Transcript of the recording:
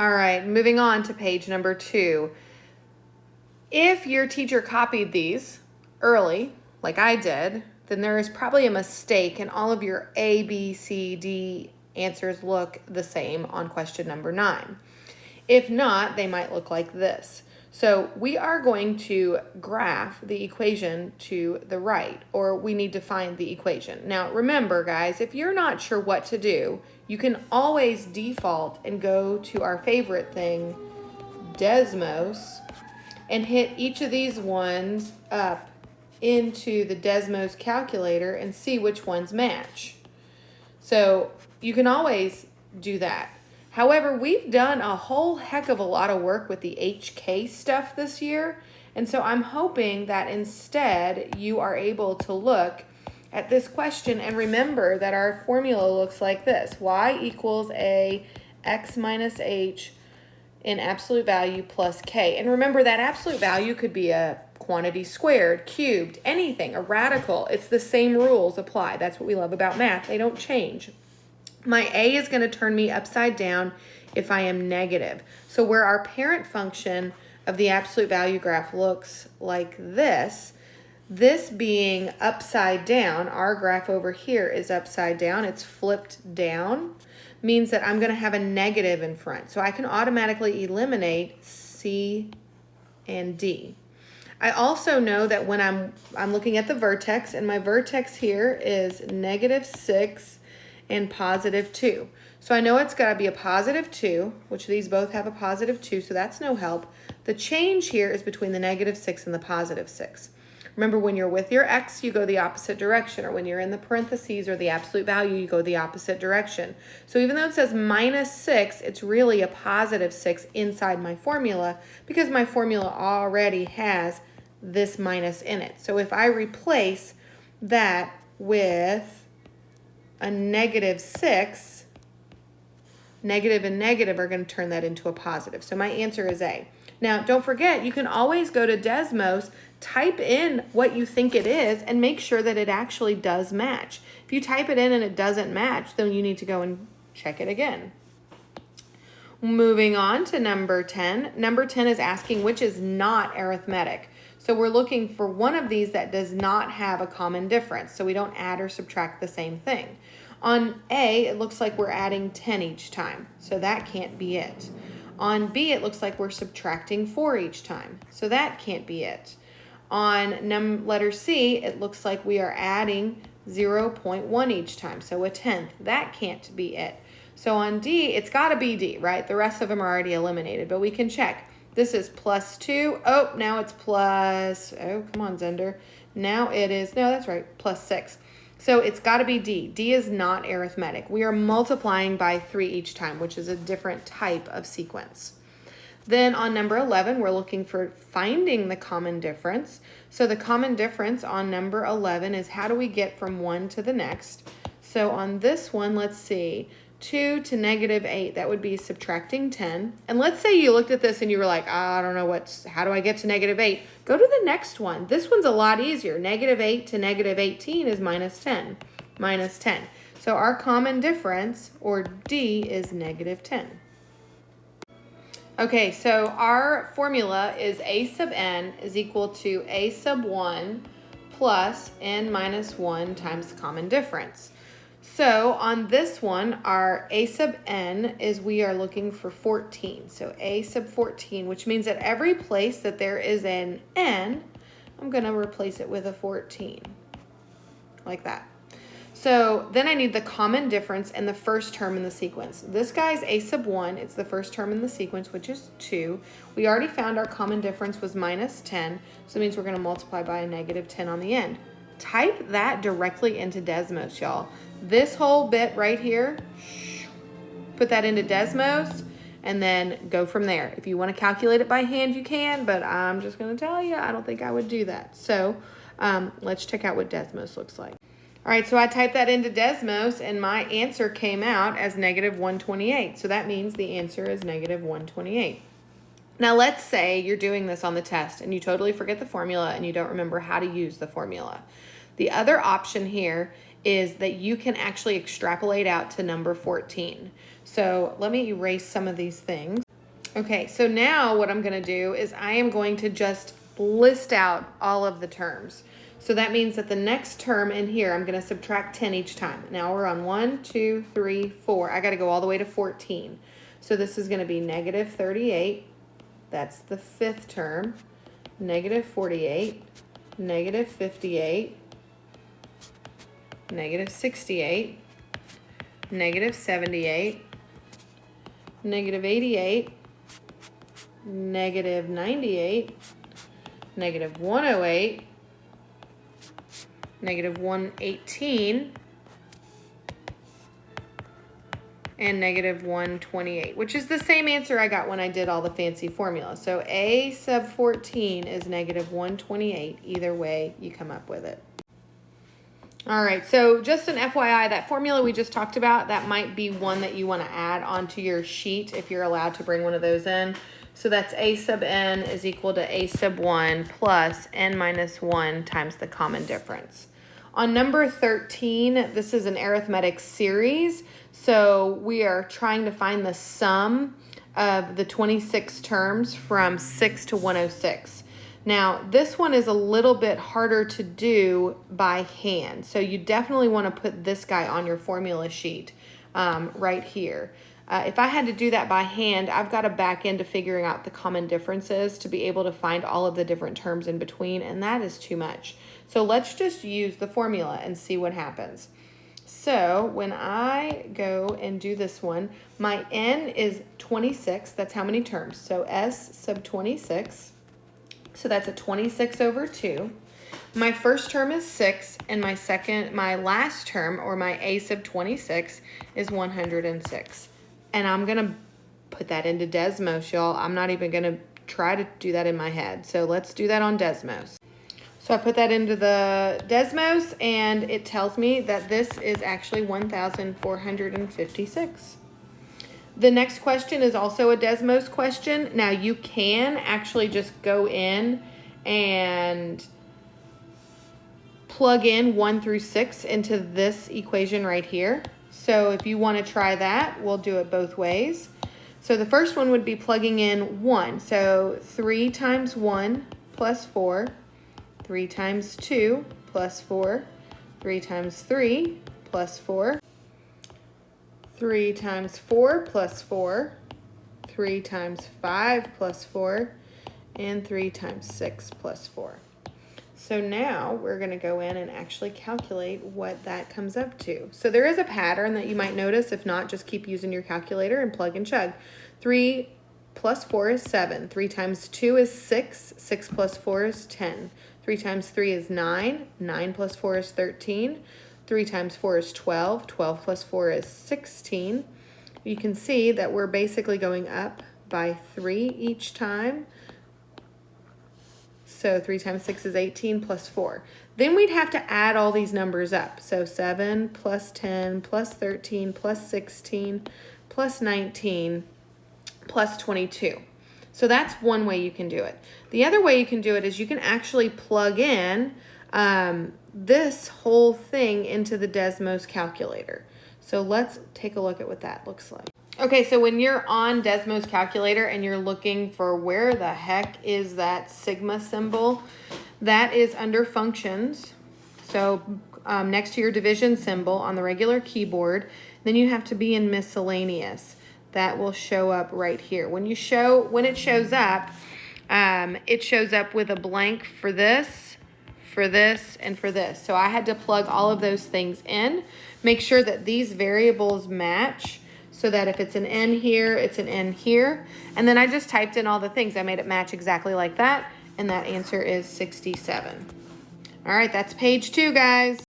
All right, moving on to page number 2. If your teacher copied these early, like I did, then there is probably a mistake and all of your A, B, C, D answers look the same on question number 9. If not, they might look like this. So we are going to graph the equation to the right, or we need to find the equation. Now remember guys, if you're not sure what to do, you can always default and go to our favorite thing, Desmos, and hit each of these ones up into the Desmos calculator and see which ones match. So you can always do that. However, we've done a whole heck of a lot of work with the HK stuff this year, and so I'm hoping that instead you are able to look at this question and remember that our formula looks like this. Y equals a x minus h in absolute value plus k. And remember that absolute value could be a quantity squared, cubed, anything, a radical. It's the same rules apply. That's what we love about math. They don't change. My a is going to turn me upside down if I am negative. So where our parent function of the absolute value graph looks like this being upside down, our graph over here is upside down, it's flipped down, means that I'm going to have a negative in front. So I can automatically eliminate C and D. I also know that when I'm looking at the vertex, and my vertex here is -6 and +2. So I know it's got to be a +2, which these both have a +2, so that's no help. The change here is between the -6 and the +6. Remember, when you're with your x, you go the opposite direction, or when you're in the parentheses or the absolute value, you go the opposite direction. So even though it says -6, it's really a +6 inside my formula because my formula already has this minus in it. So if I replace that with a -6, negative and negative are going to turn that into a positive. So my answer is A. Now, don't forget, you can always go to Desmos, type in what you think it is, and make sure that it actually does match. If you type it in and it doesn't match, then you need to go and check it again. Moving on to number 10. Number 10 is asking which is not arithmetic. So we're looking for one of these that does not have a common difference. So we don't add or subtract the same thing. On A, it looks like we're adding 10 each time. So that can't be it. On B, it looks like we're subtracting 4 each time. So that can't be it. On letter C, it looks like we are adding 0.1 each time. So a 10th. That can't be it. So on D, it's got to be D, right? The rest of them are already eliminated, but we can check. This is +2. Oh, now it's plus, oh, come on, Zender. Now it is, no, that's right, +6. So it's got to be D. D is not arithmetic. We are multiplying by 3 each time, which is a different type of sequence. Then on number 11, we're looking for finding the common difference. So the common difference on number 11 is how do we get from one to the next? So on this one, let's see. 2 to -8, that would be subtracting 10. And let's say you looked at this and you were like, I don't know how do I get to -8? Go to the next one. This one's a lot easier. -8 to -18 is -10. -10. So our common difference, or D, is -10. Okay, so our formula is A sub n is equal to A sub 1 plus n minus 1 times the common difference. So on this one, our A sub n is we are looking for 14. So A sub 14, which means that every place that there is an n, I'm going to replace it with a 14, like that. So then I need the common difference in the first term in the sequence. This guy's A sub 1. It's the first term in the sequence, which is 2. We already found our common difference was -10. So it means we're going to multiply by a -10 on the end. Type that directly into Desmos, y'all. This whole bit right here, put that into Desmos, and then go from there. If you want to calculate it by hand, you can, but I'm just going to tell you, I don't think I would do that. So let's check out what Desmos looks like. All right, so I typed that into Desmos, and my answer came out as -128. So that means the answer is -128. Now let's say you're doing this on the test and you totally forget the formula and you don't remember how to use the formula. The other option here is that you can actually extrapolate out to number 14. So let me erase some of these things. Okay, so now what I'm going to do is I am going to just list out all of the terms. So that means that the next term in here, I'm going to subtract 10 each time. Now we're on 1, 2, 3, 4. I got to go all the way to 14. So this is going to be negative 38. That's the fifth term. Negative 48. Negative 58. Negative 68. Negative 78. Negative 88. Negative 98, negative 108, negative 118, and negative 128, which is the same answer I got when I did all the fancy formulas. So A sub 14 is negative 128. Either way, you come up with it. All right, so just an FYI, that formula we just talked about, that might be one that you want to add onto your sheet if you're allowed to bring one of those in. So that's A sub n is equal to A sub 1 plus n minus 1 times the common difference. On number 13, this is an arithmetic series. So we are trying to find the sum of the 26 terms from 6 to 106. Now, this one is a little bit harder to do by hand. So you definitely want to put this guy on your formula sheet right here. If I had to do that by hand, I've got to back into figuring out the common differences to be able to find all of the different terms in between, and that is too much. So let's just use the formula and see what happens. So when I go and do this one, my n is 26. That's how many terms? So s sub 26. So that's a 26 over 2. My first term is 6, and my last term, or my a sub 26, is 106. And I'm going to put that into Desmos, y'all. I'm not even going to try to do that in my head. So let's do that on Desmos. So I put that into the Desmos, and it tells me that this is actually 1,456. The next question is also a Desmos question. Now you can actually just go in and plug in 1 through 6 into this equation right here. So if you want to try that, we'll do it both ways. So the first one would be plugging in 1. So 3 times 1 plus 4, 3 times 2 plus 4, 3 times 3 plus 4, 3 times 4 plus 4, 3 times 5 plus 4, and 3 times 6 plus 4. So now we're going to go in and actually calculate what that comes up to. So there is a pattern that you might notice. If not, just keep using your calculator and plug and chug. 3 plus 4 is 7. 3 times 2 is 6. 6 plus 4 is 10. 3 times 3 is 9. 9 plus 4 is 13. 3 times 4 is 12. 12 plus 4 is 16. You can see that we're basically going up by 3 each time. So 3 times 6 is 18 plus 4. Then we'd have to add all these numbers up. So 7 plus 10 plus 13 plus 16 plus 19 plus 22. So that's one way you can do it. The other way you can do it is you can actually plug in this whole thing into the Desmos calculator. So let's take a look at what that looks like. Okay, so when you're on Desmos calculator and you're looking for where the heck is that sigma symbol, that is under functions. So next to your division symbol on the regular keyboard, then you have to be in miscellaneous. That will show up right here. When it shows up, it shows up with a blank for this, and for this. So I had to plug all of those things in. Make sure that these variables match, so that if it's an n here, it's an n here. And then I just typed in all the things. I made it match exactly like that, and that answer is 67. All right, that's page 2, guys.